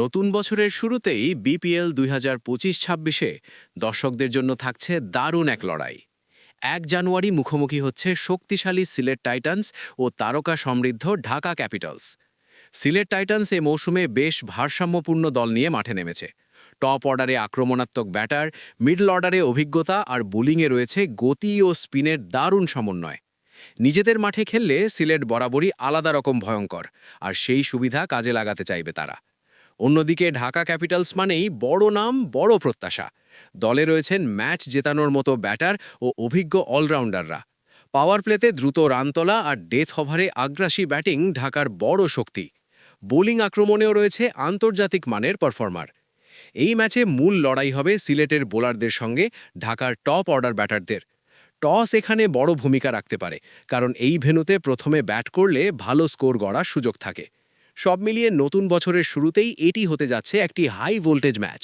নতুন বছরের শুরুতেই বিপিএল 2025-26-এ দর্শকদের জন্য থাকছে দারুণ এক লড়াই। 1 জানুয়ারি মুখোমুখি হচ্ছে শক্তিশালী সিলেট টাইটান্স ও তারকা সমৃদ্ধ ঢাকা ক্যাপিটালস। সিলেট টাইটান্স এ মৌসুমে বেশ ভারসাম্যপূর্ণ দল নিয়ে মাঠে নেমেছে। টপ অর্ডারে আক্রমণাত্মক ব্যাটার, মিডল অর্ডারে অভিজ্ঞতা আর বোলিংয়ে রয়েছে গতি ও স্পিনের দারুণ সমন্বয়। নিজেদের মাঠে খেললে সিলেট বরাবরই আলাদা রকম ভয়ঙ্কর, আর সেই সুবিধা কাজে লাগাতে চাইবে তারা। অন্যদিকে ঢাকা ক্যাপিটালস মানেই বড় নাম, বড় প্রত্যাশা। দলে রয়েছেন ম্যাচ জেতানোর মতো ব্যাটার ও অভিজ্ঞ অলরাউন্ডাররা। পাওয়ার প্লেতে দ্রুত রান তোলা আর ডেথ ওভারে আগ্রাসী ব্যাটিং ঢাকার বড় শক্তি। বোলিং আক্রমণেও রয়েছে আন্তর্জাতিক মানের পারফর্মার। এই ম্যাচে মূল লড়াই হবে সিলেটের বোলারদের সঙ্গে ঢাকার টপ অর্ডার ব্যাটারদের। টস এখানে বড় ভূমিকা রাখতে পারে, কারণ এই ভেন্যুতে প্রথমে ব্যাট করলে ভালো স্কোর গড়ার সুযোগ থাকে। সব মিলিয়ে নতুন বছরের শুরুতেই এটি হতে যাচ্ছে একটি হাই ভোল্টেজ ম্যাচ।